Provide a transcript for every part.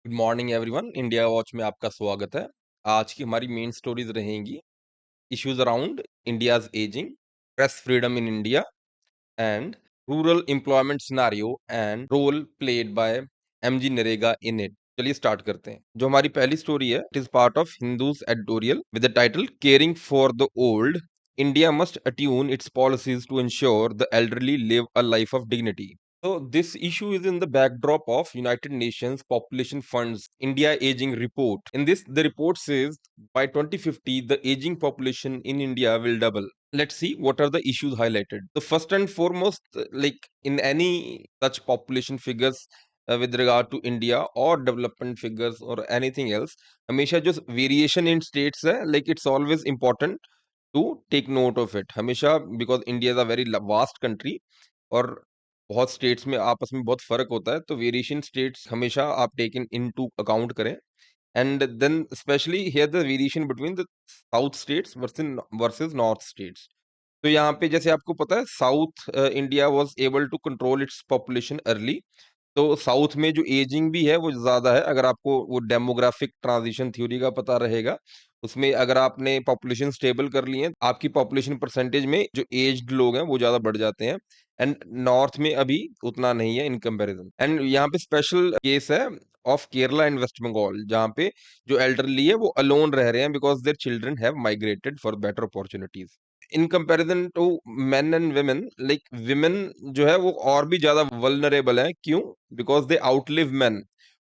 Good morning everyone. India watch में आपका स्वागत है। आज की हमारी मेन स्टोरीज रहेंगी issues around India's ageing, press freedom in India and rural employment scenario and role played by MG NREGA in it. चलिए स्टार्ट करते हैं। जो हमारी पहली स्टोरी है, it is part of Hindu's editorial with the title caring for the old. India must attune its policies to ensure the elderly live a life of dignity. So this issue is in the backdrop of United Nations Population Fund's India Aging Report. In this, the report says by 2050, the aging population in India will double. Let's see what are the issues highlighted. The first and foremost, like in any such population figures with regard to India or development figures or anything else, हमेशा जो variation in states है, like it's always important to take note of it. हमेशा because India is a very vast country और बहुत states में आपस में बहुत फर्क होता है, तो वेरिएशन स्टेट्स हमेशा आप टेक इन इनटू अकाउंट करें। And then specially here the variation between the south states versus north states. तो यहाँ पे जैसे आपको पता है, south India was able to control its population early. तो साउथ में जो एजिंग भी है वो ज़्यादा है। अगर आपको वो डेमोग्राफिक ट्रांजिशन थ्योरी का पता रहेगा, उसमें अगर आपने पॉपुलेशन स्टेबल कर ली है, आपकी पॉपुलेशन परसेंटेज में जो एज्ड लोग हैं वो ज़्यादा बढ़ जाते हैं। एंड नॉर्थ में अभी उतना नहीं है इन कंपैरिजन। एंड यहाँ पे स्पेशल केस है ऑफ केरला एंड वेस्ट बंगाल, जहाँ पे जो एल्डरली है वो अलोन रह रहे हैं because their children have migrated for better opportunities in comparison to men and women. Like women जो है वो और भी ज्यादा वल्नरेबल है। क्यों? बिकॉज दे आउटलिव men,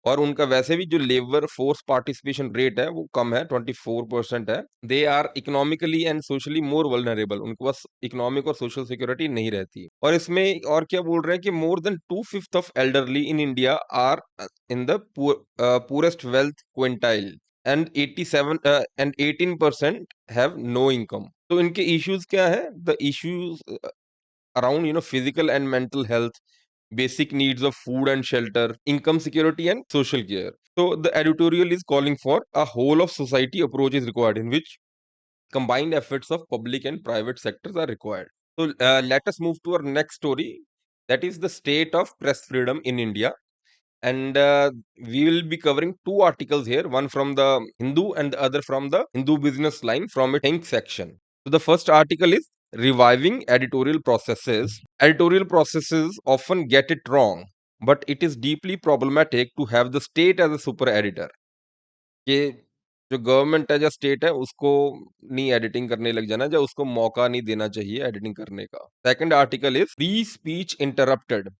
और उनका वैसे भी जो लेबर फोर्स पार्टिसिपेशन रेट है वो कम है, 24% है। They are economically and socially more vulnerable, उनको बस इकोनॉमिक और सोशल सिक्योरिटी नहीं रहती। और इसमें और क्या बोल रहे हैं कि more than 2/5 of elderly in India are in the poorest wealth quintile and 87 and 18% have no income. तो इनके इश्यूज क्या है? The issues around physical and mental health, basic needs of food and shelter, income security and social care. So the editorial is calling for a whole of society approach is required, in which combined efforts of public and private sectors are required. So let us move to our next story, that is the state of press freedom in India. And we will be covering two articles here, one from the Hindu and the other from the Hindu Business Line from its Think section. So the first article is reviving editorial processes. Editorial processes often get it wrong, but it is deeply problematic to have the state as a super editor. कि जो government है या state है उसको नहीं editing करने लग जाना, या उसको मौका नहीं देना चाहिए एडिटिंग करने का। Second article is free speech interrupted,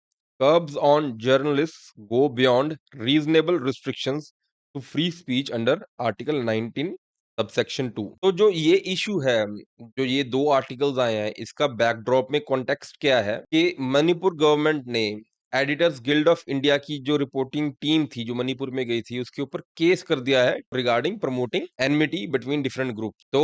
curbs on journalists go beyond reasonable restrictions to free speech under article 19 subsection 2. तो जो ये इशू है, जो ये दो आर्टिकल्स आए हैं, इसका बैकड्रॉप में कॉन्टेक्स्ट क्या है कि मणिपुर गवर्नमेंट ने एडिटर्स गिल्ड ऑफ इंडिया की जो रिपोर्टिंग टीम थी जो मणिपुर में गई थी, उसके ऊपर केस कर दिया है regarding promoting enmity between different group. तो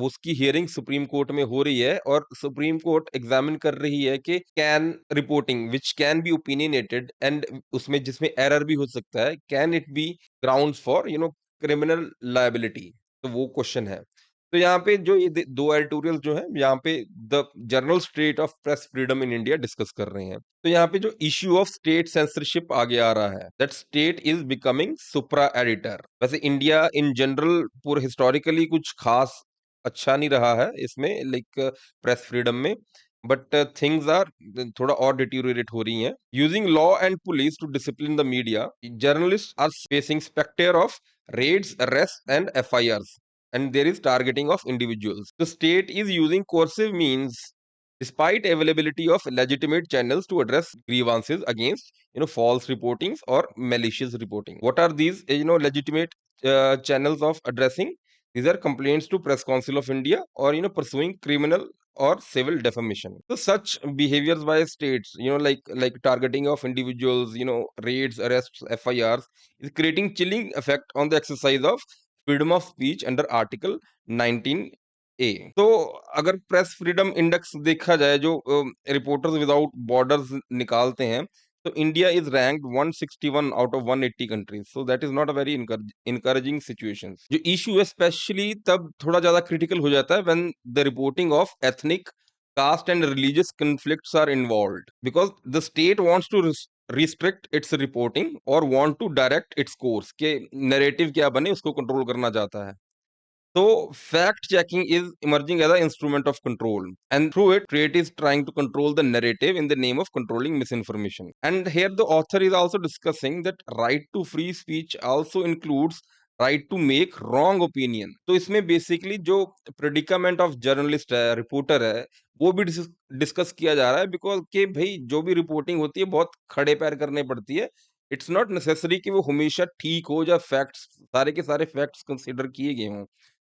उसकी हियरिंग सुप्रीम कोर्ट में हो रही है और सुप्रीम कोर्ट एग्जामिन कर रही है कि can reporting which can be opinionated and उसमें जिसमें एरर भी हो सकता है, can it be grounds for criminal liability. तो वो क्वेश्चन है। तो यहाँ पे जो ये दो एडिटोरियल जो है, यहाँ पे the journal state of press freedom in India discuss कर रहे हैं। तो यहाँ पे जो इश्यू ऑफ स्टेट सेंसरशिप आगे आ रहा है, that state is becoming supra editor. वैसे इंडिया इन जनरल पूरे हिस्टोरिकली कुछ खास अच्छा नहीं रहा है इसमें, लाइक प्रेस फ्रीडम में, बट थिंग्स आर थोड़ा और डिटीरियोरेट हो रही हैं। Using law and police to discipline the media, journalist are facing spectre of raids, arrests, and FIRs, and there is targeting of individuals. The state is using coercive means despite availability of legitimate channels to address grievances against false reportings or malicious reporting. What are these legitimate channels of addressing? These are complaints to Press Council of India, or pursuing criminal or civil defamation. So such behaviors by states, like targeting of individuals, raids, arrests, FIRs, is creating chilling effect on the exercise of freedom of speech under Article 19A. तो अगर press freedom index देखा जाए जो reporters without borders निकालते हैं, तो India is ranked 161 out of 180 countries. So that is not a very encouraging situation. जो issue है स्पेशली तब थोड़ा ज्यादा क्रिटिकल हो जाता है when the reporting of ethnic, caste and religious conflicts are involved, because the state wants to restrict its reporting और want to direct its course, के नैरेटिव क्या बने उसको कंट्रोल करना चाहता है। So fact checking is emerging as an instrument of control, and through it, Create is trying to control the narrative in the name of controlling misinformation. And here, the author is also discussing that right to free speech also includes right to make wrong opinion. तो इसमें basically जो predicament of journalist है, reporter है, वो भी discuss किया जा रहा है, बिकॉज कि भाई जो भी रिपोर्टिंग होती है बहुत खड़े पैर करने पड़ती है। इट्स नॉट नेसेसरी कि वो हमेशा ठीक हो या फैक्ट्स, सारे के सारे फैक्ट्स कंसिडर किए गए हों।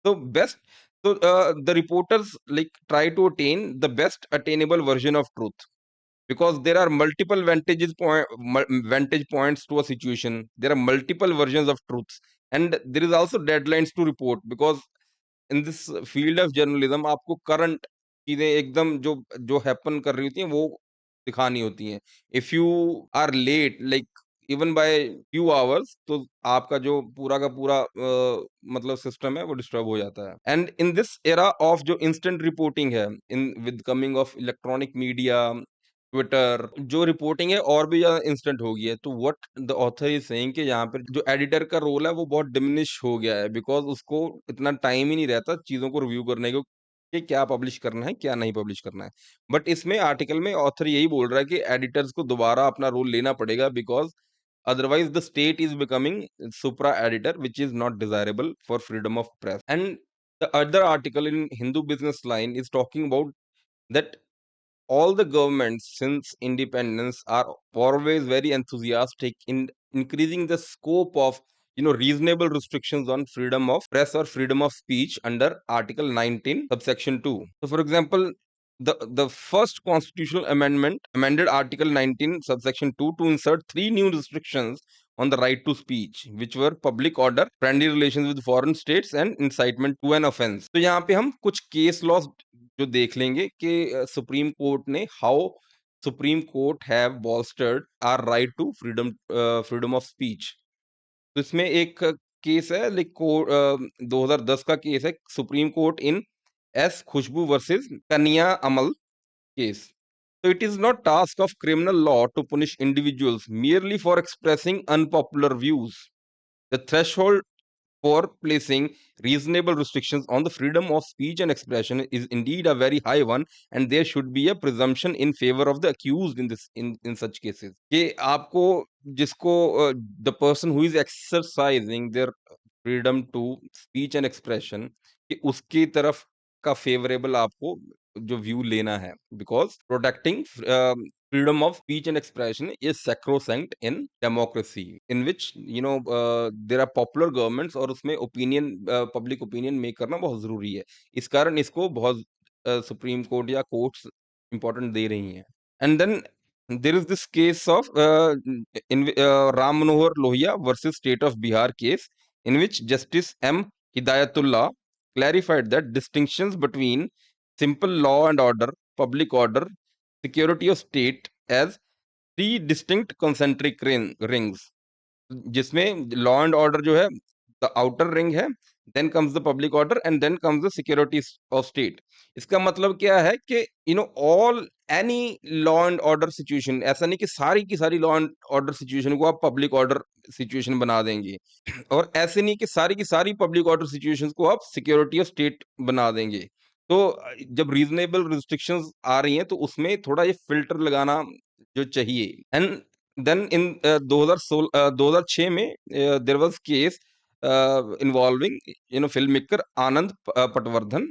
So best, the reporters like try to attain the best attainable version of truth, because there are multiple vantage points to a situation. There are multiple versions of truths, and there is also deadlines to report, because in this field of journalism आपको current चीजें एकदम जो जो happen कर रही होती हैं वो दिखानी होती हैं। If you are late like even by few hours, तो आपका जो पूरा का पूरा मतलब सिस्टम है वो डिस्टर्ब हो जाता है। And in this era of जो इंस्टेंट रिपोर्टिंग है, in with coming of electronic media, Twitter, जो रिपोर्टिंग है और भी ज़्यादा इंस्टेंट हो गई है। तो what the author is saying कि यहाँ पर जो एडिटर का रोल है वो बहुत डिमिनिश हो गया है, बिकॉज़ उसको इतना टाइम ही नहीं रहता चीज़ों को रिव्यू करने को कि क्या पब्लिश करना है, क्या नहीं पब्लिश करना है। बट इसमें आर्टिकल में ऑथर यही बोल रहा है कि एडिटर्स को दोबारा अपना रोल लेना पड़ेगा, because otherwise the state is becoming supra editor, which is not desirable for freedom of press. And the other article in Hindu Business Line is talking about that all the governments since independence are always very enthusiastic in increasing the scope of reasonable restrictions on freedom of press or freedom of speech under article 19 subsection 2. So for example, the first constitutional amendment amended article 19 subsection 2 to insert three new restrictions on the right to speech, which were public order, friendly relations with foreign states, and incitement to an offense. तो यहाँ पे हम कुछ case laws जो देख लेंगे कि supreme court ने how supreme court have bolstered our right to freedom of speech. तो इसमें एक केस है लाइक 2010 का केस है, सुप्रीम कोर्ट इन एस खुशबू वर्सेस कन्या अमल case. So it is not task of criminal law to punish individuals merely for expressing unpopular views. The threshold for placing reasonable restrictions on the freedom of speech and expression is indeed a very high one, and there should be a presumption in favor of the accused in such cases कि आपको जिसको the person who is exercising their freedom to speech and expression कि उसकी तरफ का favourable आपको जो view लेना है, because protecting freedom of speech and expression is sacrosanct in democracy in which there are popular governments, और उसमें ओपिनियन पब्लिक ओपिनियन मेक करना बहुत जरूरी है। इस कारण इसको बहुत सुप्रीम कोर्ट या कोर्ट्स इंपॉर्टेंट दे रही हैं। And then there is this case of Ram Manohar Lohia versus State of Bihar case, in which Justice M. Hidayatullah clarified that distinctions between simple law and order, public order, security of state as three distinct concentric rings, जिसमें law and order जो है the outer ring है, then comes the public order, and then comes the security of state. इसका मतलब क्या है कि all any law and order situation, ऐसा नहीं कि सारी की सारी लॉ एंड ऑर्डर सिचुएशन को आप पब्लिक ऑर्डर सिचुएशन बना देंगे, और ऐसे नहीं कि सारी की सारी पब्लिक ऑर्डर सिचुएशंस को आप सिक्योरिटी ऑफ स्टेट बना देंगे। तो जब रीजनेबल रिस्ट्रिक्शंस आ रही हैं तो उसमें थोड़ा ये फिल्टर लगाना जो चाहिए। एंड देन इन 2006 में there was case involving film maker Anand Patwardhan.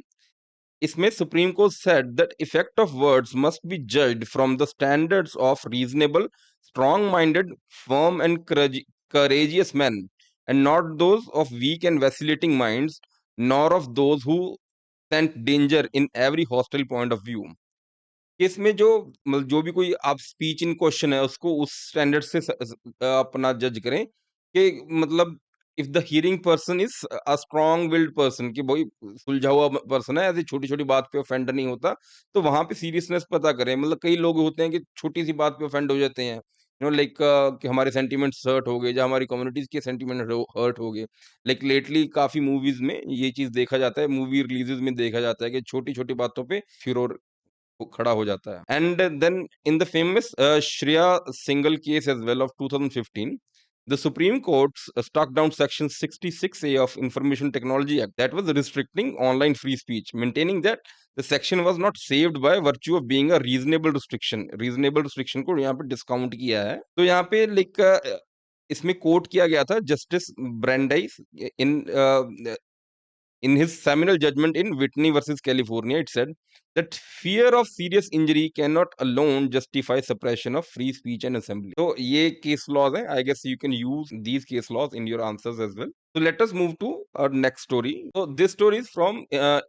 इसमें supreme court said that effect of words must be judged from the standards of reasonable, strong-minded, firm and courageous men, and not those of weak and vacillating minds, nor of those who scent danger in every hostile point of view। इसमें जो जो भी कोई आप speech in question है उसको उस standard से अपना जज करें कि मतलब if the hearing person is a strong wild person, कि भाई सुलझा हुआ पर्सन है, ऐसी छोटी छोटी बात पे ऑफेंड नहीं होता, तो वहां पे सीरियसनेस पता करें। मतलब कई लोग होते हैं कि छोटी सी बात पे ऑफेंड हो जाते हैं, लाइक कि हमारे सेंटीमेंट्स हर्ट हो गए या हमारी कम्युनिटीज के सेंटीमेंट हर्ट हो गए। लाइक लेटली काफी मूवीज में ये चीज देखा जाता है, मूवी रिलीजेस में देखा जाता है कि छोटी छोटी बातों पे फिर वो खड़ा हो जाता है। And then in the famous Shreya Singhal case as well of 2015, the Supreme Court struck down Section 66A of Information Technology Act that was restricting online free speech, maintaining that the section was not saved by virtue of being a reasonable restriction. Reasonable restriction को यहाँ पे discount किया है। तो यहाँ पे like इसमें coat किया गया था justice Brandeis in in his seminal judgment in Whitney versus California, it said that fear of serious injury cannot alone justify suppression of free speech and assembly. So, ये case laws हैं. I guess you can use these case laws in your answers as well. So, let us move to our next story. So, this story is from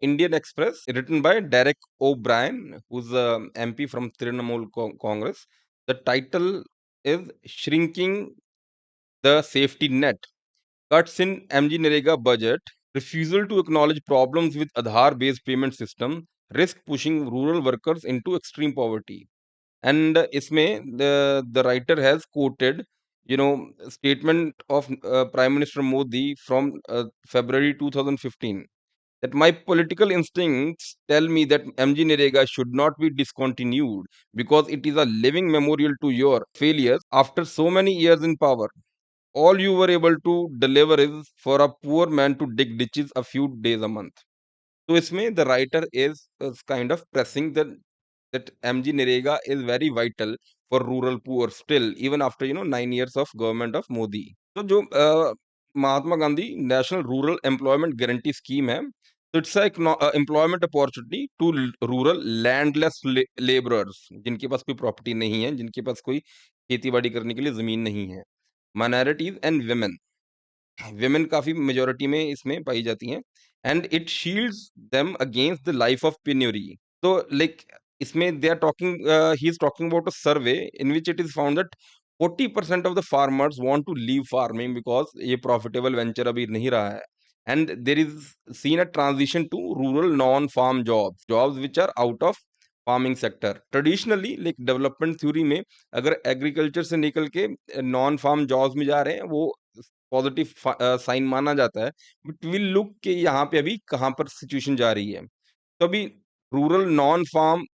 Indian Express, written by Derek O'Brien, who's a MP from Trinamool Congress. The title is Shrinking the Safety Net. Cuts in MG Narega budget, refusal to acknowledge problems with Aadhaar-based payment system, risk pushing rural workers into extreme poverty. And इसमें the writer has quoted, statement of Prime Minister Modi from February 2015, that my political instincts tell me that MG Narega should not be discontinued because it is a living memorial to your failures after so many years in power. All you were able to deliver is for a poor man to dig ditches a few days a month. So इसमें the writer is kind of pressing that MG Narega is very vital for rural poor still, even after 9 years of government of Modi. तो जो Mahatma Gandhi national rural employment guarantee scheme है, तो it's employment opportunity to rural landless labourers, जिनके पास कोई property नहीं है, जिनके पास कोई खेती बाड़ी करने के लिए जमीन नहीं है, माइनॉरिटीज एंड विमेन। विमेन काफी मेजोरिटी में इसमें पाई जाती हैं। And it shields them against the life of penury. तो लाइक इसमें they are talking he is talking about a survey in which it is found that 40% of the farmers want to leave farming because ये profitable venture अभी नहीं रहा है। And there is seen a transition to rural non farm jobs which are out of farming sector. Traditionally like development theory में अगर agriculture से निकल के नॉन फार्म जॉब्स में जा रहे हैं, वो पॉजिटिव साइन माना जाता है। बट विल लुक के यहाँ पे अभी कहाँ पर सिचुएशन जा रही है। तो अभी rural non farm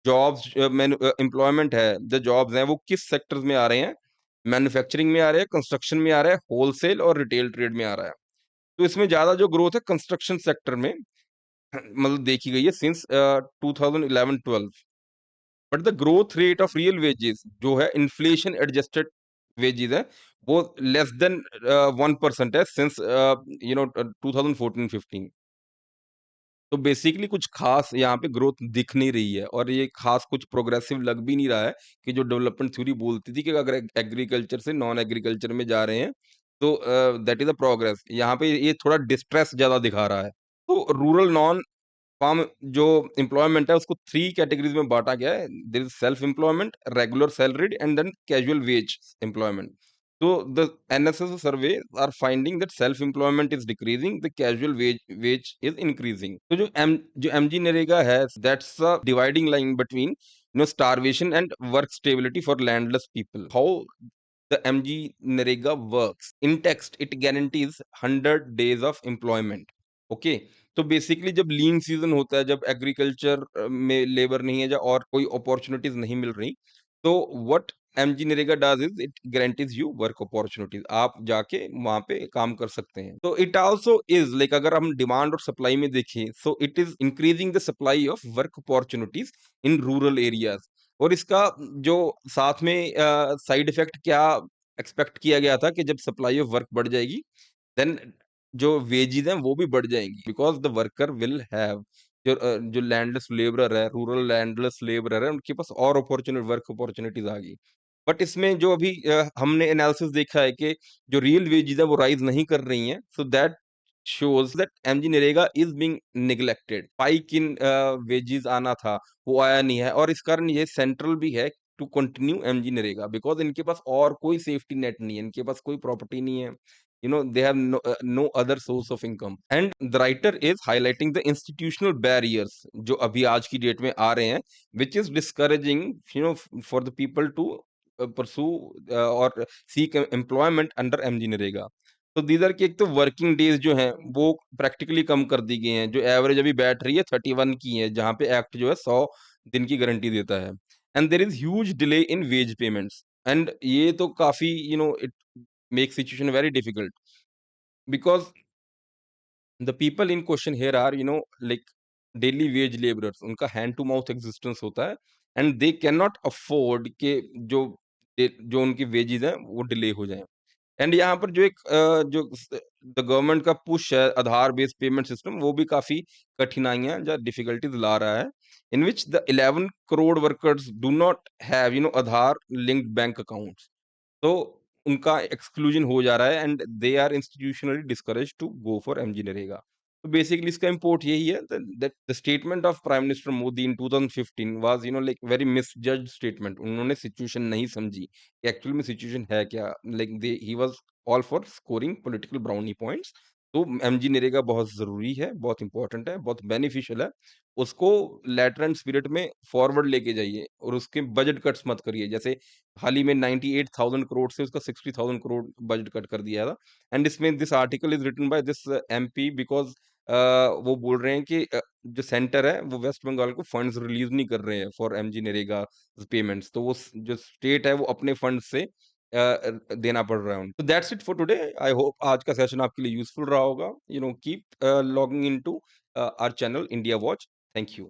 jobs employment है, जो जॉब्स हैं वो किस सेक्टर्स में आ रहे हैं? मैन्युफैक्चरिंग में आ रहे हैं, कंस्ट्रक्शन में आ रहा है, होलसेल और रिटेल ट्रेड में आ रहा है। तो इसमें ज्यादा जो ग्रोथ है कंस्ट्रक्शन सेक्टर में मतलब देखी गई है since 2011-12। But the growth rate of real wages जो है इन्फ्लेशन एडजस्टेड वेजेस है, वो लेस देन 1% है सिंस 2014-15। तो बेसिकली कुछ खास यहाँ पे ग्रोथ दिख नहीं रही है, और ये खास कुछ प्रोग्रेसिव लग भी नहीं रहा है कि जो डेवलपमेंट थ्योरी बोलती थी कि अगर एग्रीकल्चर से नॉन एग्रीकल्चर में जा रहे हैं तो दैट इज अ प्रोग्रेस। यहाँ पे ये थोड़ा डिस्ट्रेस ज्यादा दिखा रहा है। तो रूरल नॉन फार्म जो एम्प्लॉयमेंट है उसको 3 कैटेगरीज में बांटा गया है। There is self employment, regular salaried and then casual wage employment. तो the NSS survey are finding that self employment is decreasing, the casual wage is increasing. तो जो एमजी नरेगा है, that's a dividing line between starvation and work stability for landless people. How the MG Narega works? In text, it guarantees 100 days of employment. Okay, तो basically जब लीन season होता है, जब agriculture में labour नहीं है या और कोई अपॉर्चुनिटीज नहीं मिल रही, तो what MG NREGA does is it guarantees you work opportunities. आप जाके वहां पे काम कर सकते हैं। तो इट आल्सो इज लाइक अगर हम डिमांड और सप्लाई में देखें, so it is increasing the supply of work opportunities in rural areas. और इसका जो साथ में साइड इफेक्ट क्या एक्सपेक्ट किया गया था कि जब सप्लाई ऑफ वर्क बढ़ जाएगी, देन जो वेजेस हैं वो भी बढ़ जाएंगी, because the worker will have जो लैंडलेस लेबरर है, रूरल लैंडलेस लेबरर है, उनके पास और अपॉर्चुनिटी, वर्क अपॉर्चुनिटीज आ गई। बट इसमें जो अभी हमने एनालिसिस देखा है कि जो रियल वेजेस है वो राइज नहीं कर रही हैं, so that shows that MG NREGA is being neglected। Spike in wages आना था, वो आया नहीं है, और इस कारण ये सेंट्रल भी है to continue MG NREGA, because इनके पास और कोई सेफ्टी नेट नहीं है, इनके पास कोई प्रॉपर्टी नहीं है, they have no other source of income। and the writer is highlighting the institutional barriers जो अभी आज की डेट में आ रहे हैं, which is discouraging for the people to pursue or seek employment under MG NREGA. तो दीदर की एक तो वर्किंग डेज जो हैं वो प्रैक्टिकली कम कर दी गई हैं। जो एवरेज अभी बैठ रही है 31 की है, जहाँ पे एक्ट जो है 100 दिन की गारंटी देता है। And there is huge delay in wage payments and ये तो काफ़ी it makes situation very difficult because the people in question here are like daily wage labourers उनका हैंड टू माउथ एग्जिस्टेंस होता है and they can not afford के जो जो उनकी वेजेस हैं वो डिले हो जाएं एंड यहाँ पर जो जो द गवर्नमेंट का पुश है आधार बेस्ड पेमेंट सिस्टम वो भी काफी कठिनाइयां या डिफिकल्टीज ला रहा है in which the 11 crore workers do not have Aadhaar linked bank accounts तो उनका एक्सक्लूजन हो जा रहा है and they are institutionally discourage to go for MG NREGA. तो बेसिकली इसका इम्पोर्ट यही है that the statement of prime minister Modi in 2015 was like very misjudged statement. उन्होंने सिचुएशन नहीं समझी कि एक्चुअल में सिचुएशन है क्या। Like they he was all for scoring political brownie points. तो एमजी नरेगा बहुत जरूरी है, बहुत इंपॉर्टेंट है, बहुत बेनिफिशियल है। उसको लेटर एंड स्पिरिट में फॉरवर्ड लेके जाइए और उसके बजट कट्स मत करिए। जैसे हाल ही में 98,000 करोड़ से उसका 60,000 करोड़ बजट कट कर दिया था एंड इसमें this article is written by this MP because वो बोल रहे हैं कि जो सेंटर है वो वेस्ट बंगाल को फंड्स रिलीज नहीं कर रहे हैं फॉर एमजी नरेगा पेमेंट्स। तो वो जो स्टेट है वो अपने फंड से देना पड़ रहा है उनको। तो that's it for today. I hope आज का सेशन आपके लिए यूजफुल रहा होगा। Keep logging into our channel India watch. Thank you.